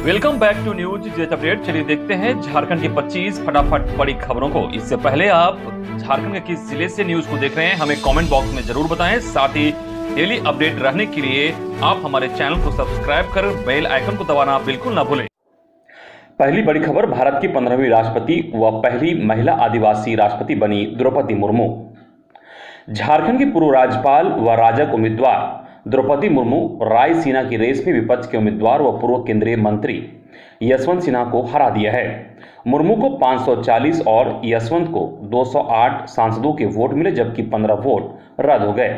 Welcome back to News Jet update. चलिए देखते हैं झारखंड की 25 फटाफट बड़ी खबरों को। इससे पहले आप झारखंड के किस जिले से न्यूज को देख रहे हैं हमें कमेंट बॉक्स में जरूर बताएं। साथ ही डेली अपडेट रहने के लिए आप हमारे चैनल को सब्सक्राइब कर बेल आइकन को दबाना बिल्कुल ना भूलें। पहली बड़ी खबर, भारत की 15वीं राष्ट्रपति व पहली महिला आदिवासी राष्ट्रपति बनी द्रौपदी मुर्मू। झारखंड की पूर्व राज्यपाल व राजग उम्मीदवार द्रौपदी मुर्मू रायसीना की रेस में विपक्ष के उम्मीदवार व पूर्व केंद्रीय मंत्री यशवंत सिन्हा को हरा दिया है। मुर्मू को 540 और यशवंत को 208 सांसदों के वोट मिले, जबकि 15 वोट रद्द हो गए।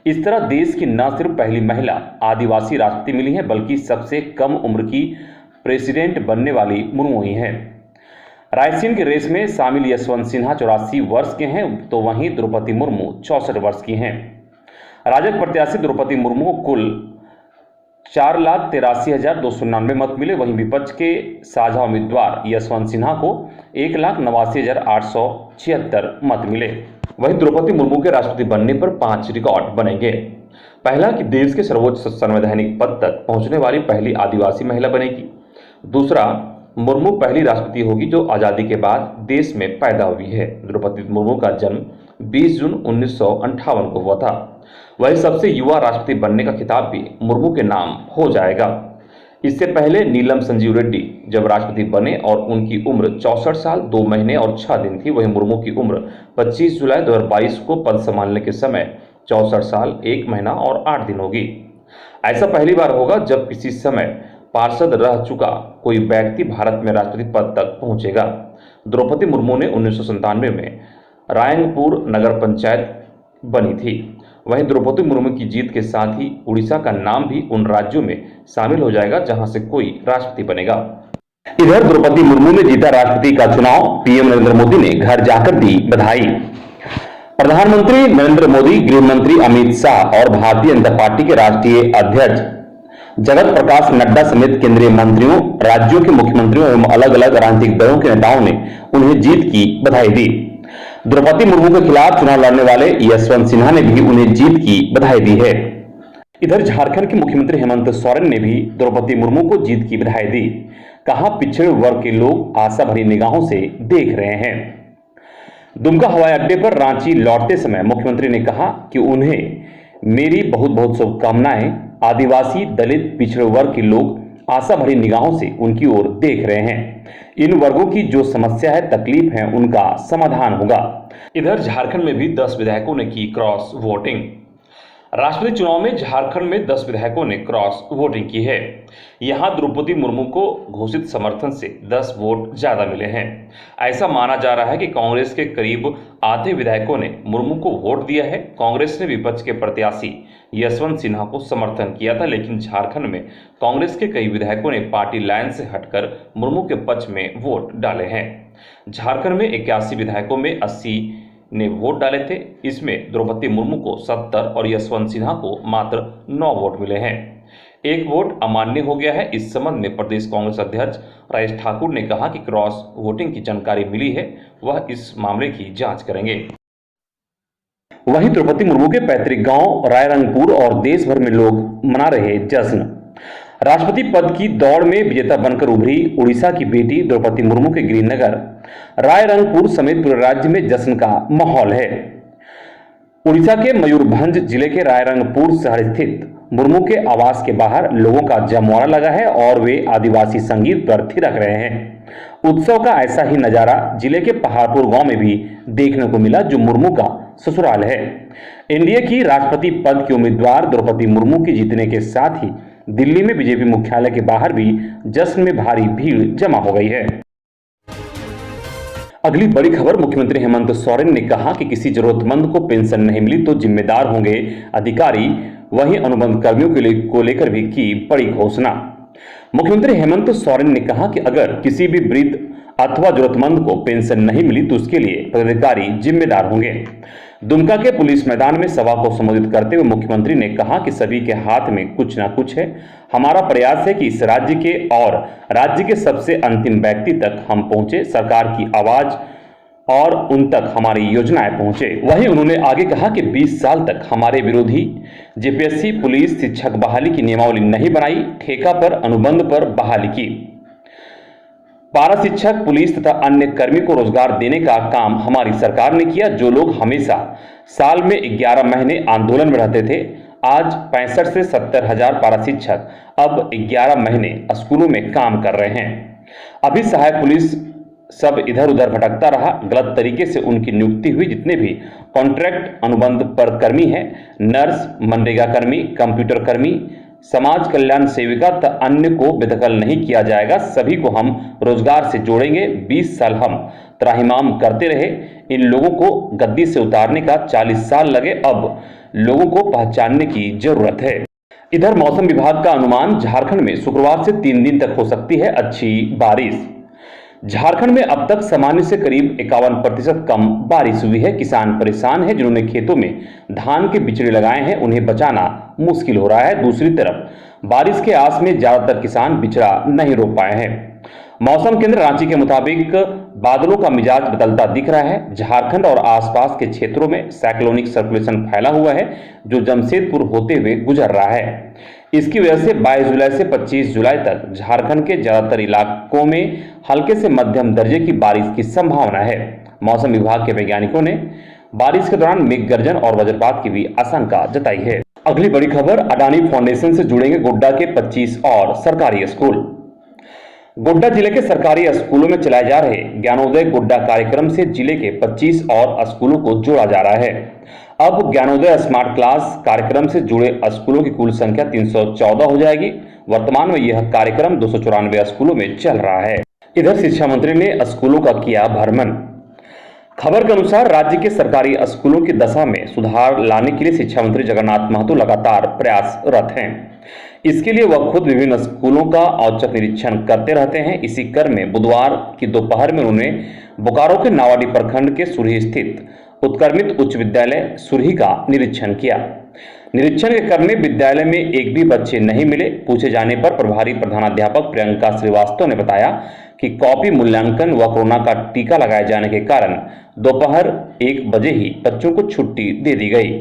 इस तरह देश की न सिर्फ पहली महिला आदिवासी राष्ट्रपति मिली है, बल्कि सबसे कम उम्र की प्रेसिडेंट बनने वाली मुर्मू ही है। रायसीन की रेस में शामिल यशवंत सिन्हा 84 वर्ष के हैं, तो वहीं द्रौपदी मुर्मू 64 वर्ष की हैं। राजग प्रत्याशी द्रौपदी मुर्मू को कुल 4,83,299 मत मिले, वहीं विपक्ष के साझा उम्मीदवार यशवंत सिन्हा को 1,89,876 मत मिले। वहीं द्रौपदी मुर्मू के राष्ट्रपति बनने पर 5 रिकॉर्ड बनेंगे। पहला कि देश के सर्वोच्च संवैधानिक पद तक पहुंचने वाली पहली आदिवासी महिला बनेगी। दूसरा, मुर्मू पहली राष्ट्रपति होगी जो आज़ादी के बाद देश में पैदा हुई है। द्रौपदी मुर्मू का जन्म 20 जून 1958 को हुआ था। वही सबसे युवा राष्ट्रपति बनने का खिताब भी मुर्मू के नाम हो जाएगा। इससे पहले नीलम संजीव रेड्डी जब राष्ट्रपति बने और उनकी उम्र 64 साल 2 महीने और 6 दिन थी, वहीं मुर्मू की उम्र 25 जुलाई 2022 को पद संभालने के समय 64 साल 1 महीना और 8 दिन होगी। ऐसा पहली बार होगा जब किसी समय पार्षद रह चुका कोई व्यक्ति भारत में राष्ट्रपति पद तक पहुंचेगा। द्रौपदी मुर्मू ने 1997 में रायरंगपुर नगर पंचायत बनी थी। वहीं द्रौपदी मुर्मू की जीत के साथ ही उड़ीसा का नाम भी उन राज्यों में शामिल हो जाएगा जहां से कोई राष्ट्रपति बनेगा। इधर द्रौपदी मुर्मू ने जीता राष्ट्रपति का चुनाव, पीएम नरेंद्र मोदी ने घर जाकर दी बधाई। प्रधानमंत्री नरेंद्र मोदी, गृह मंत्री अमित शाह और भारतीय जनता पार्टी के राष्ट्रीय अध्यक्ष जगत प्रकाश नड्डा समेत केंद्रीय मंत्रियों, राज्यों के मुख्यमंत्रियों एवं अलग अलग राजनीतिक दलों के नेताओं ने उन्हें जीत की बधाई दी। द्रौपदी मुर्मू के खिलाफ चुनाव लड़ने वाले यशवंत सिन्हा ने भी उन्हें जीत की बधाई दी है। इधर झारखंड के मुख्यमंत्री हेमंत सोरेन ने भी द्रौपदी मुर्मू को जीत की बधाई दी। कहा, पिछड़े वर्ग के लोग आशा भरी निगाहों से देख रहे हैं। दुमका हवाई अड्डे पर रांची लौटते समय मुख्यमंत्री ने कहा कि उन्हें मेरी बहुत बहुत शुभकामनाएं। आदिवासी, दलित, पिछड़े वर्ग के लोग आशा भरी निगाहों से उनकी ओर देख रहे हैं। इन वर्गों की जो समस्या है, तकलीफ है, उनका समाधान होगा। इधर झारखंड में भी 10 विधायकों ने की क्रॉस वोटिंग। राष्ट्रपति चुनाव में झारखंड में 10 विधायकों ने क्रॉस वोटिंग की है। यहां द्रौपदी मुर्मू को घोषित समर्थन से 10 वोट ज्यादा मिले हैं। ऐसा माना जा रहा है कि कांग्रेस के करीब आधे विधायकों ने मुर्मू को वोट दिया है। कांग्रेस ने विपक्ष के प्रत्याशी यशवंत सिन्हा को समर्थन किया था, लेकिन झारखंड में कांग्रेस के कई विधायकों ने पार्टी लाइन से हटकर मुर्मू के पक्ष में वोट डाले हैं। झारखंड में 81 विधायकों में 80 ने वोट डाले थे। इसमें द्रौपदी मुर्मू को 70 और यशवंत सिन्हा को मात्र 9 वोट मिले हैं। एक वोट अमान्य हो गया है। इस संबंध में प्रदेश कांग्रेस अध्यक्ष राजेश ठाकुर ने कहा कि क्रॉस वोटिंग की जानकारी मिली है, वह इस मामले की जांच करेंगे। वहीं द्रौपदी मुर्मू के पैतृक गांव रायरंगपुर और देश भर में लोग मना रहे जश्न। राष्ट्रपति पद की दौड़ में विजेता बनकर उभरी उड़ीसा की बेटी द्रौपदी मुर्मू के गृहनगर रायरंगपुर समेत पूरे राज्य में जश्न का माहौल है। उड़ीसा के मयूरभंज जिले के रायरंगपुर शहर स्थित मुर्मू के आवास के बाहर लोगों का जमवाड़ा लगा है और वे आदिवासी संगीत पर थिरक रहे हैं। उत्सव का ऐसा ही नजारा जिले के पहाड़पुर गांव में भी देखने को मिला, जो मुर्मू का ससुराल है। एनडीए की राष्ट्रपति पद की उम्मीदवार द्रौपदी मुर्मू की जीतने के साथ ही दिल्ली में बीजेपी मुख्यालय के बाहर भी जश्न में भारी भीड़ जमा हो गई है। अगली बड़ी खबर, मुख्यमंत्री हेमंत सोरेन ने कहा कि किसी जरूरतमंद को पेंशन नहीं मिली तो जिम्मेदार होंगे अधिकारी। वहीं अनुबंध कर्मियों को लेकर भी की बड़ी घोषणा। मुख्यमंत्री हेमंत सोरेन ने कहा कि अगर किसी भी वृद्ध अथवा जरूरतमंद को पेंशन नहीं मिली तो उसके लिए पदाधिकारी जिम्मेदार होंगे। दुमका के पुलिस मैदान में सभा को संबोधित करते हुए मुख्यमंत्री ने कहा कि सभी के हाथ में कुछ ना कुछ है। हमारा प्रयास है कि इस राज्य के और राज्य के सबसे अंतिम व्यक्ति तक हम पहुंचे। सरकार की आवाज और उन तक हमारी योजनाएं पहुंचे। वहीं उन्होंने आगे कहा कि 20 साल तक हमारे विरोधी जेपीएससी पुलिस शिक्षक बहाली की नियमावली नहीं बनाई, ठेका पर अनुबंध पर बहाली की। पारा शिक्षक पुलिस तथा अन्य कर्मी को रोजगार देने का काम हमारी सरकार ने किया। जो लोग हमेशा साल में 11 महीने आंदोलन में रहते थे, आज 65 से 70 हजार पारा शिक्षक अब 11 महीने स्कूलों में काम कर रहे हैं। अभी सहायक पुलिस सब इधर उधर भटकता रहा, गलत तरीके से उनकी नियुक्ति हुई। जितने भी कॉन्ट्रैक्ट अनुबंध पर कर्मी हैं, नर्स, मनरेगा कर्मी, कंप्यूटर कर्मी, समाज कल्याण सेविका तथा अन्य को बेदखल नहीं किया जाएगा। सभी को हम रोजगार से जोड़ेंगे। 20 साल हम त्राहिमाम करते रहे, इन लोगों को गद्दी से उतारने का 40 साल लगे, अब लोगों को पहचानने की जरूरत है। इधर मौसम विभाग का अनुमान, झारखंड में शुक्रवार से 3 दिन तक हो सकती है अच्छी बारिश। झारखंड में अब तक सामान्य से करीब 51% कम बारिश हुई है। किसान परेशान है। जिन्होंने खेतों में धान के बिचड़े लगाए हैं, उन्हें बचाना मुश्किल हो रहा है। दूसरी तरफ बारिश के आस में ज्यादातर किसान बिचड़ा नहीं रोप पाए हैं। मौसम केंद्र रांची के मुताबिक बादलों का मिजाज बदलता दिख रहा है। झारखंड और आसपास के क्षेत्रों में साइक्लोनिक सर्कुलेशन फैला हुआ है, जो जमशेदपुर होते हुए गुजर रहा है। इसकी वजह से 22 जुलाई से 25 जुलाई तक झारखंड के ज्यादातर इलाकों में हल्के से मध्यम दर्जे की बारिश की संभावना है। मौसम विभाग के वैज्ञानिकों ने बारिश के दौरान मेघ गर्जन और वज्रपात की भी आशंका जताई है। अगली बड़ी खबर, अडानी फाउंडेशन से जुड़ेंगे गोड्डा के 25 और सरकारी स्कूल। गोड्डा जिले के सरकारी स्कूलों में चलाए जा रहे ज्ञानोदय गोड्डा कार्यक्रम से जिले के 25 और स्कूलों को जोड़ा जा रहा है। अब ज्ञानोदय स्मार्ट क्लास कार्यक्रम से जुड़े स्कूलों की कुल संख्या 314 हो जाएगी। वर्तमान में यह कार्यक्रम 294 स्कूलों में चल रहा है। इधर शिक्षा मंत्री ने स्कूलों का किया भ्रमण। खबर के अनुसार राज्य के सरकारी स्कूलों की दशा में सुधार लाने के लिए शिक्षा मंत्री जगन्नाथ महतो लगातार प्रयासरत हैं। इसके लिए वह खुद विभिन्न स्कूलों का औचक निरीक्षण करते रहते हैं। इसी क्रम में बुधवार की दोपहर में उन्होंने बोकारो के नावाडी प्रखंड के सुरही स्थित उत्क्रमित उच्च विद्यालय सुरही का निरीक्षण किया। निरीक्षण के क्रम में विद्यालय में एक भी बच्चे नहीं मिले। पूछे जाने पर प्रभारी प्रधानाध्यापक प्रियंका श्रीवास्तव ने बताया कि कॉपी मूल्यांकन व कोरोना का टीका लगाए जाने के कारण दोपहर 1 बजे ही बच्चों को छुट्टी दे दी गई,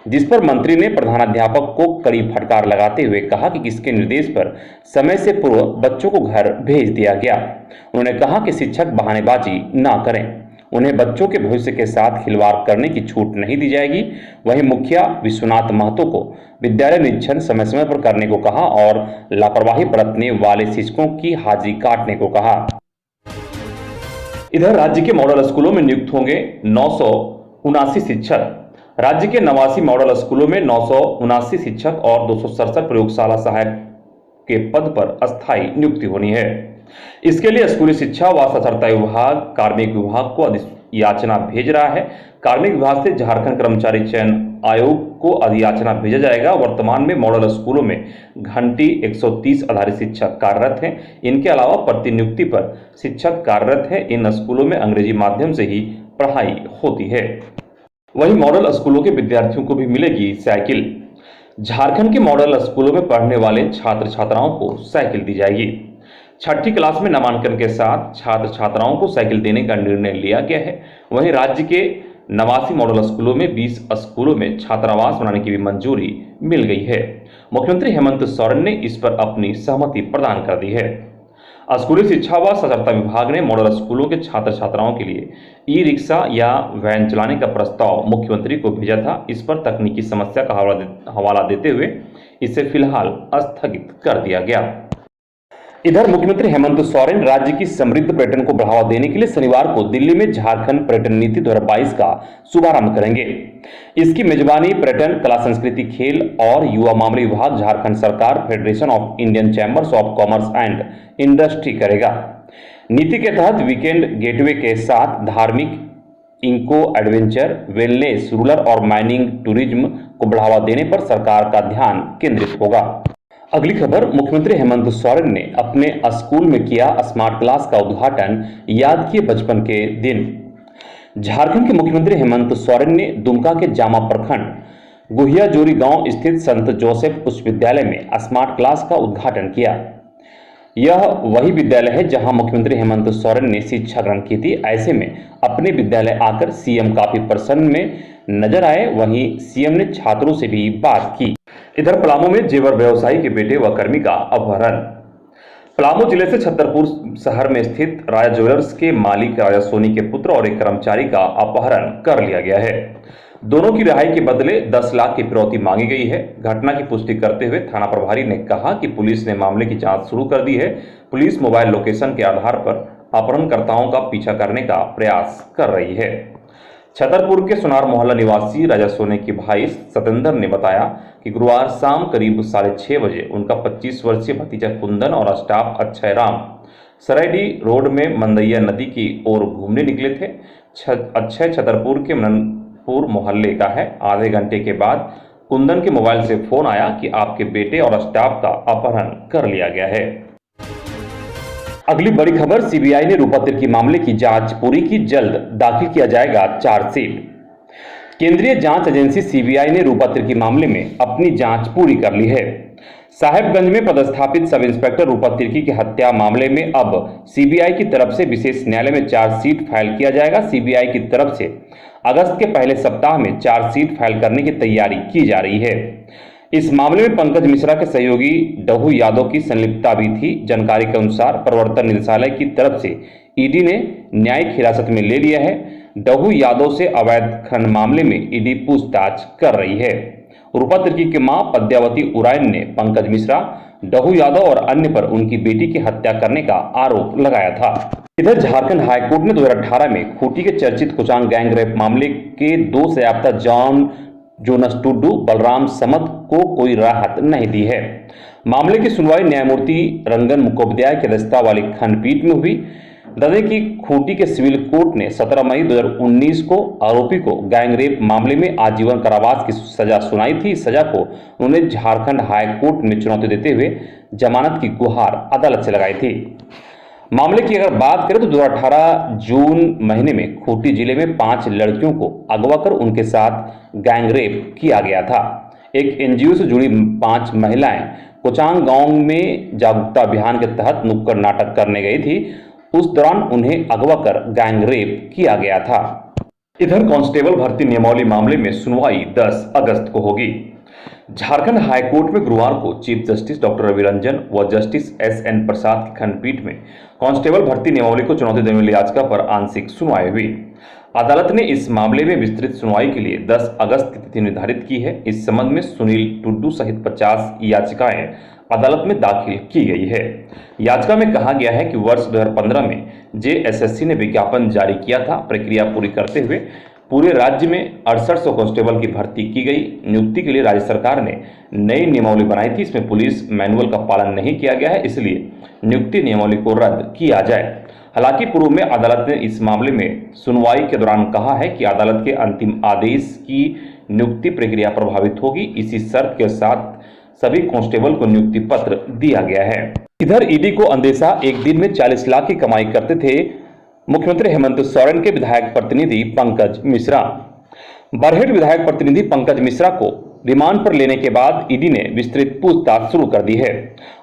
जिस पर मंत्री ने प्रधानाध्यापक को कड़ी फटकार लगाते हुए कहा कि इसके निर्देश पर समय से पूर्व बच्चों को घर भेज दिया गया। उन्होंने कहा कि शिक्षक बहानेबाजी ना करें, उन्हें बच्चों के भविष्य के साथ खिलवाड़ करने की छूट नहीं दी जाएगी। वहीं मुखिया विश्वनाथ महतो को विद्यालय निरीक्षण समय समय पर करने को कहा और लापरवाही बरतने वाले शिक्षकों की हाजिरी काटने को कहा। इधर राज्य के मॉडल स्कूलों में नियुक्त होंगे 979 शिक्षक। राज्य के 89 मॉडल स्कूलों में 979 शिक्षक और 267 प्रयोगशाला सहायक के पद पर अस्थायी नियुक्ति होनी है। इसके लिए स्कूली शिक्षा व साक्षरता विभाग कार्मिक विभाग को अधियाचना भेज रहा है। कार्मिक विभाग से झारखंड कर्मचारी चयन आयोग को अधियाचना भेजा जाएगा। वर्तमान में मॉडल स्कूलों में घंटी 130 आधारित शिक्षक कार्यरत हैं। इनके अलावा प्रतिनियुक्ति पर शिक्षक कार्यरत हैं। इन स्कूलों में अंग्रेजी माध्यम से ही पढ़ाई होती है। वहीं मॉडल स्कूलों के विद्यार्थियों को भी मिलेगी साइकिल। झारखंड के मॉडल स्कूलों में पढ़ने वाले छात्र छात्राओं को साइकिल दी जाएगी। 6ठी क्लास में नामांकन के साथ छात्र छात्राओं को साइकिल देने का निर्णय लिया गया है। वहीं राज्य के 89 मॉडल स्कूलों में 20 स्कूलों में छात्रावास बनाने की भी मंजूरी मिल गई है। मुख्यमंत्री हेमंत सोरेन ने इस पर अपनी सहमति प्रदान कर दी है। स्कूली शिक्षा व साक्षरता विभाग ने मॉडल स्कूलों के छात्र छात्राओं के लिए ई रिक्शा या वैन चलाने का प्रस्ताव मुख्यमंत्री को भेजा था। इस पर तकनीकी समस्या का हवाला देते हुए इसे फिलहाल स्थगित कर दिया गया। इधर मुख्यमंत्री हेमंत सोरेन राज्य की समृद्ध पर्यटन को बढ़ावा देने के लिए शनिवार को दिल्ली में झारखंड पर्यटन नीति 2022 का शुभारंभ करेंगे। इसकी मेजबानी पर्यटन, कला संस्कृति, खेल और युवा मामले विभाग, झारखंड सरकार, federation of Indian chambers of commerce and industry करेगा। नीति के तहत वीकेंड गेटवे के साथ धार्मिक, इको एडवेंचर, वेलनेस, रूरल और माइनिंग टूरिज्म को बढ़ावा देने पर सरकार का ध्यान केंद्रित होगा। अगली खबर, मुख्यमंत्री हेमंत सोरेन ने अपने स्कूल में किया स्मार्ट क्लास का उद्घाटन, याद किए बचपन के दिन। झारखंड के मुख्यमंत्री हेमंत सोरेन ने दुमका के जामा प्रखंड गुहियाजोरी गांव स्थित संत जोसेफ उच्च विद्यालय में स्मार्ट क्लास का उद्घाटन किया। यह वही विद्यालय है जहां मुख्यमंत्री हेमंत सोरेन ने शिक्षा ग्रहण की थी। ऐसे में अपने विद्यालय आकर सीएम काफी प्रसन्न में नजर आए। वहीं सीएम ने छात्रों से भी बात की। इधर पलामू में जेवर व्यवसायी के बेटे व कर्मी का अपहरण। पलामू जिले से छतरपुर शहर में स्थित राजा ज्वेलर्स के मालिक राजा सोनी के पुत्र और एक कर्मचारी का अपहरण कर लिया गया है। दोनों की रिहाई के बदले 10 लाख की फिरौती मांगी गई है। घटना की पुष्टि करते हुए थाना प्रभारी ने कहा कि पुलिस ने मामले की जांच शुरू कर दी है। पुलिस मोबाइल लोकेशन के आधार पर अपहरणकर्ताओं का पीछा करने का प्रयास कर रही है। छतरपुर के सुनार मोहल्ला निवासी राजा सोनी के भाई सतेंद्र ने बताया कि गुरुवार शाम करीब 6:30 बजे उनका 25 वर्षीय भतीजा कुंदन और स्टाफ अक्षय राम सरायडी रोड में मंदैया नदी की ओर घूमने निकले थे। अक्षय छतरपुर के मनपुर मोहल्ले का है। आधे घंटे के बाद कुंदन के मोबाइल से फोन आया कि आपके बेटे और स्टाफ का अपहरण कर लिया गया है। अगली बड़ी खबर, सीबीआई ने रूपा तिर्की मामले की जांच पूरी की, जल्द दाखिल किया जाएगा चार्जशीट। केंद्रीय जांच एजेंसी सीबीआई ने रूपा तिर्की मामले में अपनी जांच पूरी कर ली है। साहेबगंज में पदस्थापित सब इंस्पेक्टर रूपा तिर्की की हत्या मामले में अब सीबीआई की तरफ से विशेष न्यायालय में चार्जशीट फाइल किया जाएगा। सीबीआई की तरफ से अगस्त के पहले सप्ताह में चार्जशीट फाइल करने की तैयारी की जा रही है। इस मामले में पंकज मिश्रा के सहयोगी डहू यादव की संलिप्तता भी थी। जानकारी के अनुसार प्रवर्तन निदेशालय की तरफ से ईडी ने न्यायिक हिरासत में ले लिया है। डहू यादव से अवैध खनन मामले में ईडी पूछताछ कर रही है। रूपा तिर्की की मां पद्मावती उरायन ने पंकज मिश्रा, डहू यादव और अन्य पर उनकी बेटी की हत्या करने का आरोप लगाया था। इधर झारखंड हाईकोर्ट ने 2018 में खूंटी के चर्चित कुचांग गैंग रेप मामले के 2 सजायाफ्ता जॉन जोनस टुडू, बलराम समद को कोई राहत नहीं दी है। मामले की सुनवाई न्यायमूर्ति रंगन मुखोपाध्याय की अध्यक्षता वाली खंडपीठ में हुई। बता कि खूंटी के सिविल कोर्ट ने 17 मई 2019 को आरोपी को गैंगरेप मामले में आजीवन कारावास की सजा सुनाई थी। इस सजा को उन्होंने झारखंड हाई कोर्ट में चुनौती देते हुए जमानत की गुहार अदालत से लगाई थी। मामले की अगर बात करें तो 2018 जून महीने में खूंटी जिले में 5 लड़कियों को अगवा कर उनके साथ गैंगरेप किया गया था। एक एनजीओ से जुड़ी 5 महिलाएं कुचांग गांव में जागरूकता अभियान के तहत नुक्कड़ नाटक करने गई थी। उस दौरान उन्हें अगवा कर गैंगरेप किया गया था। इधर कांस्टेबल भर्ती नियमावली मामले में सुनवाई 10 अगस्त को होगी। झारखंड हाईकोर्ट में गुरुवार को chief justice doctor Ravi Ranjan व जस्टिस एसएन प्रसाद की खंडपीठ में कांस्टेबल भर्ती नियमावली को चुनौती देने वाली याचिका पर आंशिक सुनवाई हुई। अदालत ने इस मामले में विस्तृत सुनवाई के लिए 10 अगस्त की तिथि निर्धारित की है। इस संबंध में सुनील टुडू सहित 50 याचिकाएं अदालत में दाखिल की गई है। याचिका में कहा गया है कि वर्ष 2015 में जेएसएससी ने विज्ञापन जारी किया था। प्रक्रिया पूरी करते हुए पूरे राज्य में 6800 कांस्टेबल की भर्ती की गई। नियुक्ति के लिए राज्य सरकार ने नई नियमावली बनाई थी। इसमें पुलिस मैनुअल का पालन नहीं किया गया है, इसलिए नियुक्ति नियमावली को रद्द किया जाए। हालांकि पूर्व में अदालत ने इस मामले में सुनवाई के दौरान कहा है कि अदालत के अंतिम आदेश की नियुक्ति प्रक्रिया प्रभावित होगी। इसी शर्त के साथ सभी कांस्टेबल को नियुक्ति पत्र दिया गया है। इधर ईडी को अंदेशा, एक दिन में 40 लाख की कमाई करते थे मुख्यमंत्री हेमंत सोरेन के विधायक प्रतिनिधि पंकज मिश्रा। बरहेट विधायक प्रतिनिधि पंकज मिश्रा को रिमांड पर लेने के बाद ईडी ने विस्तृत पूछताछ शुरू कर दी है।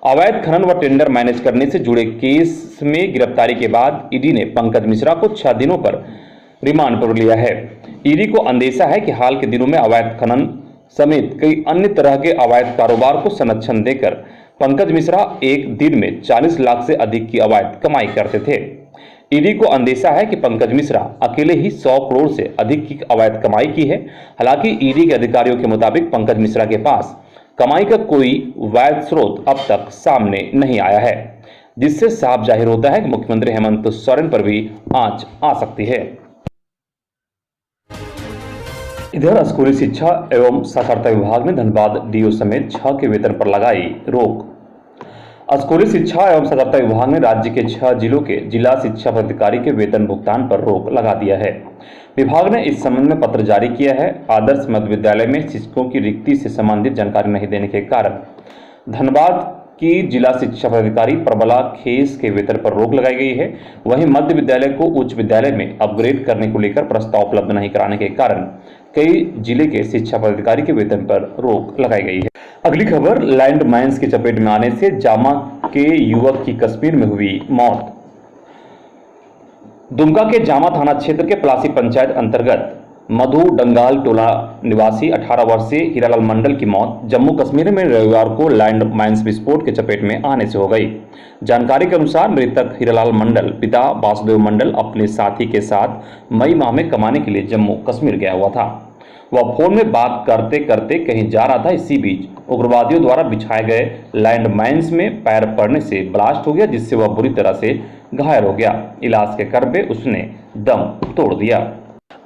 अवैध खनन व टेंडर मैनेज करने से जुड़े केस में गिरफ्तारी के बाद ईडी ने पंकज मिश्रा को 6 दिनों पर रिमांड पर लिया है। ईडी को अंदेशा है कि हाल के दिनों में अवैध खनन समेत कई अन्य तरह के अवैध कारोबार को संरक्षण देकर पंकज मिश्रा एक दिन में 40 लाख से अधिक की अवैध कमाई करते थे। ईडी को अंदेशा है कि पंकज मिश्रा अकेले ही 100 करोड़ से अधिक की अवैध कमाई की है। हालांकि ईडी के अधिकारियों के मुताबिक पंकज मिश्रा के पास कमाई का कोई वैध स्रोत अब तक सामने नहीं आया है, जिससे साफ जाहिर होता है कि मुख्यमंत्री हेमंत सोरेन पर भी आंच आ सकती है। इधर स्कूली शिक्षा एवं साक्षरता विभाग ने धनबाद डीओ समेत 6 के वेतन पर लगाई रोक। स्कूली शिक्षा एवं साक्षरता विभाग ने राज्य के 6 जिलों के जिला शिक्षा पदाधिकारी के वेतन भुगतान पर रोक लगा दिया है। विभाग ने इस संबंध में पत्र जारी किया है। आदर्श मध्य विद्यालय में शिक्षकों की रिक्ति से संबंधित जानकारी नहीं देने के कारण धनबाद की जिला शिक्षा पदाधिकारी प्रबला खेस के वेतन पर रोक लगाई गई है। वहीं मध्य विद्यालय को उच्च विद्यालय में अपग्रेड करने को लेकर प्रस्ताव उपलब्ध नहीं कराने के कारण कई जिले के शिक्षा पदाधिकारी के वेतन पर रोक लगाई गई है। अगली खबर, लैंड माइंस की चपेट में आने से जामा के युवक की कश्मीर में हुई मौत। दुमका के जामा थाना क्षेत्र के पलासी पंचायत अंतर्गत मधु डंगाल टोला निवासी 18 वर्षीय हीरालाल मंडल की मौत जम्मू कश्मीर में रविवार को लैंड माइंस विस्फोट के चपेट में आने से हो गई। जानकारी के अनुसार मृतक हीरालाल मंडल पिता वासुदेव मंडल अपने साथी के साथ मई माह में कमाने के लिए जम्मू कश्मीर गया हुआ था। वह फोन में बात करते करते कहीं जा रहा था। इसी बीच उग्रवादियों द्वारा बिछाए गए लैंड माइंस में पैर पड़ने से ब्लास्ट हो गया, जिससे वह बुरी तरह से घायल हो गया। इलाज के क्रम में उसने दम तोड़ दिया।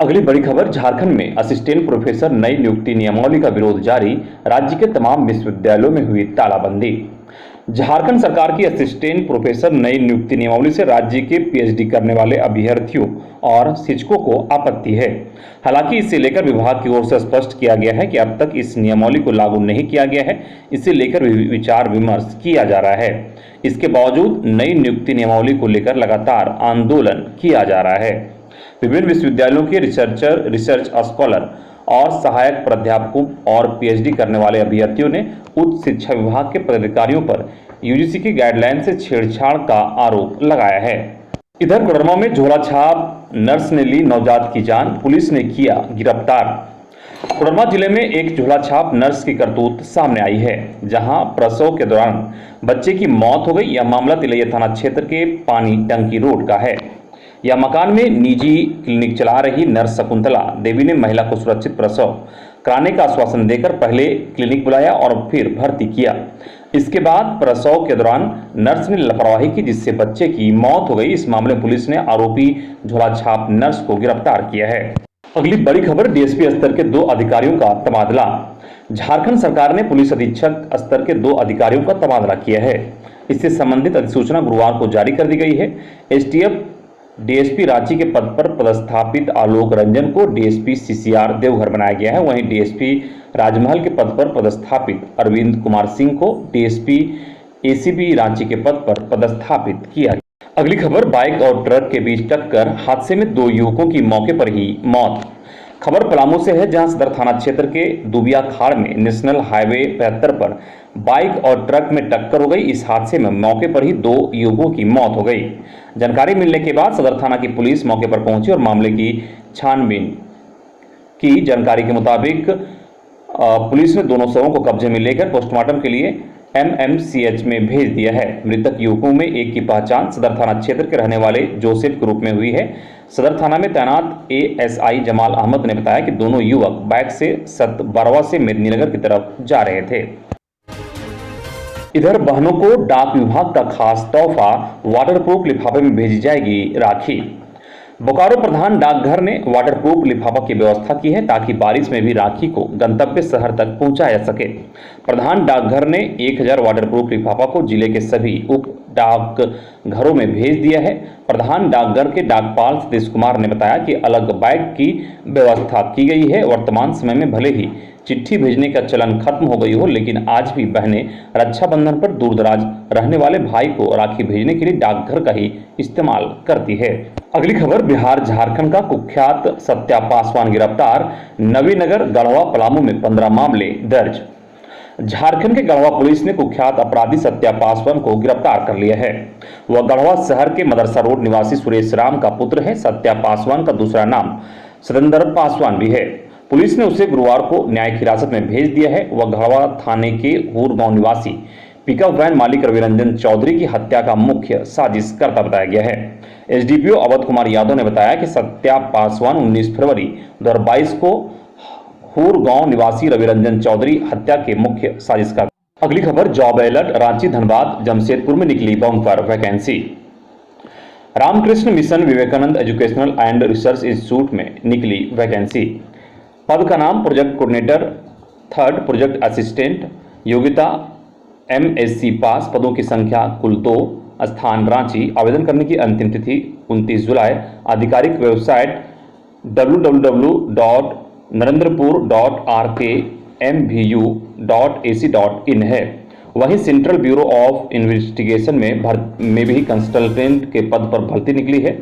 अगली बड़ी खबर, झारखंड में असिस्टेंट प्रोफेसर नई नियुक्ति नियमावली का विरोध जारी, राज्य के तमाम विश्वविद्यालयों में हुई तालाबंदी। झारखंड सरकार की असिस्टेंट प्रोफेसर नई नियुक्ति नियमावली से राज्य के पीएचडी करने वाले अभ्यर्थियों और शिक्षकों को आपत्ति है। हालांकि इसे लेकर विभाग की ओर से स्पष्ट किया गया है कि अब तक इस नियमावली को लागू नहीं किया गया है, इसे लेकर विचार विमर्श किया जा रहा है। इसके बावजूद नई नियुक्ति नियमावली को लेकर लगातार आंदोलन किया जा रहा है। विभिन्न विश्वविद्यालयों के रिसर्च स्कॉलर और सहायक प्राध्यापकों और पीएचडी करने वाले अभ्यर्थियों ने उच्च शिक्षा विभाग के पदाधिकारियों पर यूजीसी की गाइडलाइन से छेड़छाड़ का आरोप लगाया है। इधर कोडरमा में झोला छाप नर्स ने ली नवजात की जान, पुलिस ने किया गिरफ्तार। कोडरमा जिले में एक झोला छाप नर्स की करतूत सामने आई है, जहां प्रसव के दौरान बच्चे की मौत हो गई। यह मामला तिलैया थाना क्षेत्र के पानी टंकी रोड का है। यह मकान में निजी क्लिनिक चला रही नर्स शकुंतला देवी ने महिला को सुरक्षित प्रसव कराने का आश्वासन देकर पहले क्लिनिक बुलाया और फिर भर्ती किया। इसके बाद प्रसव के दौरान नर्स ने लापरवाही की, जिससे बच्चे की मौत हो गई। इस मामले में पुलिस ने आरोपी झोला छाप नर्स को गिरफ्तार किया है। अगली बड़ी खबर, डीएसपी स्तर के 2 अधिकारियों का तबादला। झारखंड सरकार ने पुलिस अधीक्षक स्तर के 2 अधिकारियों का तबादला किया है। इससे संबंधित अधिसूचना गुरुवार को जारी कर दी गई है। एसटीएफ डीएसपी रांची के पद पर पदस्थापित आलोक रंजन को डीएसपी सीसीआर देवघर बनाया गया है। वहीं डीएसपी राजमहल के पद पर पदस्थापित अरविंद कुमार सिंह को डीएसपी एसीबी रांची के पद पर पदस्थापित किया गया। अगली खबर, बाइक और ट्रक के बीच टक्कर, हादसे में 2 युवकों की मौके पर ही मौत। खबर पलामू से है, जहां सदर थाना क्षेत्र के दुबिया खाड़ में नेशनल हाईवे 75 पर बाइक और ट्रक में टक्कर हो गई। इस हादसे में मौके पर ही 2 युवकों की मौत हो गई। जानकारी मिलने के बाद सदर थाना की पुलिस मौके पर पहुंची और मामले की छानबीन की। जानकारी के मुताबिक पुलिस ने दोनों शवों को कब्जे में लेकर पोस्टमार्टम के लिए एमएमसीएच में भेज दिया है। मृतक युवकों में एक की पहचान सदर थाना क्षेत्र के रहने वाले जोसेफ के रूप में हुई है। सदर थाना में तैनात एएसआई जमाल अहमद ने बताया कि दोनों युवक बाइक से सतबरवा से मेदिनीनगर की तरफ जा रहे थे। इधर बहनों को डाक विभाग का खास तोहफा, वाटरप्रूफ लिफाफे में भेजी जाएगी राखी। बोकारो प्रधान डाकघर ने वाटरप्रूफ लिफाफा की व्यवस्था की है, ताकि बारिश में भी राखी को गंतव्य शहर तक पहुंचाया जा सके। प्रधान डाकघर ने 1000 वाटरप्रूफ लिफाफा को जिले के सभी उप डाक घरों में भेज दिया है। प्रधान डाकघर के डाकपाल सतीश कुमार ने बताया कि अलग बैग की व्यवस्था की गई है। वर्तमान समय में भले ही चिट्ठी भेजने का चलन खत्म हो गई हो, लेकिन आज भी बहनें रक्षाबंधन पर दूर दराज रहने वाले भाई को राखी भेजने के लिए डाकघर का ही इस्तेमाल करती है। अगली खबर, बिहार झारखंड का कुख्यात सत्या पासवान गिरफ्तार। नवीनगर, गढ़वा, पलामू में 15 मामले दर्ज। झारखंड के गढ़वा पुलिस ने कुख्यात अपराधी सत्या पासवान को गिरफ्तार कर लिया है। वह गढ़वा शहर के मदरसा रोड निवासी सुरेश राम का पुत्र है। सत्या पासवान का दूसरा नाम सतेंद्र पासवान भी है। पुलिस ने उसे गुरुवार को न्यायिक हिरासत में भेज दिया है। वह गढ़वा थाने के हूर गांव निवासी पिकअप वैन मालिक रविरंजन चौधरी की हत्या का मुख्य साजिशकर्ता बताया गया है। एसडीपीओ अवध कुमार यादव ने बताया कि सत्या पासवान 19 फरवरी 2022 को हूर गांव निवासी रविरंजन चौधरी हत्या के मुख्य साजिशकर्ता। अगली खबर, जॉब अलर्ट। रांची, धनबाद, जमशेदपुर में निकली bumper vacancy. Ramakrishna mission Vivekananda educational and research institute में निकली वैकेंसी। पद का नाम project coordinator, 3rd project assistant, योग्यता MSc पास। पदों की संख्या कुल 2, स्थान रांची। आवेदन करने की अंतिम तिथि 29 जुलाई। आधिकारिक वेबसाइट www.narendrpur.rkmvu.ac.in है। वहीं सेंट्रल ब्यूरो ऑफ इन्वेस्टिगेशन में भी कंसल्टेंट के पद पर भर्ती निकली है।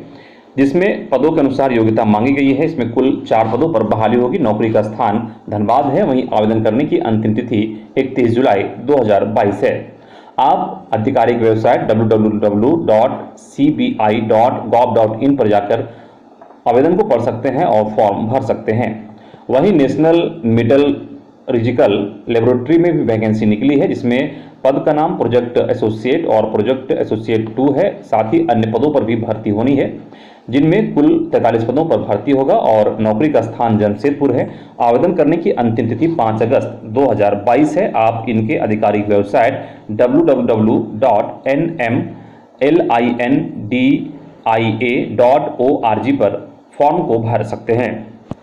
जिसमें पदों के अनुसार योग्यता मांगी गई है। इसमें कुल 4 पदों पर बहाली होगी। नौकरी का स्थान धनबाद है। वहीं आवेदन करने की अंतिम तिथि 31 जुलाई 2022 है। आप आधिकारिक वेबसाइट www.cbi.gov.in पर जाकर आवेदन को पढ़ सकते हैं और फॉर्म भर सकते हैं। वहीं नेशनल मेटलर्जिकल लेबोरेटरी में भी वैकेंसी निकली है, जिसमें पद का नाम प्रोजेक्ट एसोसिएट और प्रोजेक्ट एसोसिएट 2 है। साथ ही अन्य पदों पर भी भर्ती होनी है, जिनमें कुल 43 पदों पर भर्ती होगा और नौकरी का स्थान जमशेदपुर है। आवेदन करने की अंतिम तिथि 5 अगस्त 2022 है। आप इनके आधिकारिक वेबसाइट www.nmlindia.org पर फॉर्म को भर सकते हैं।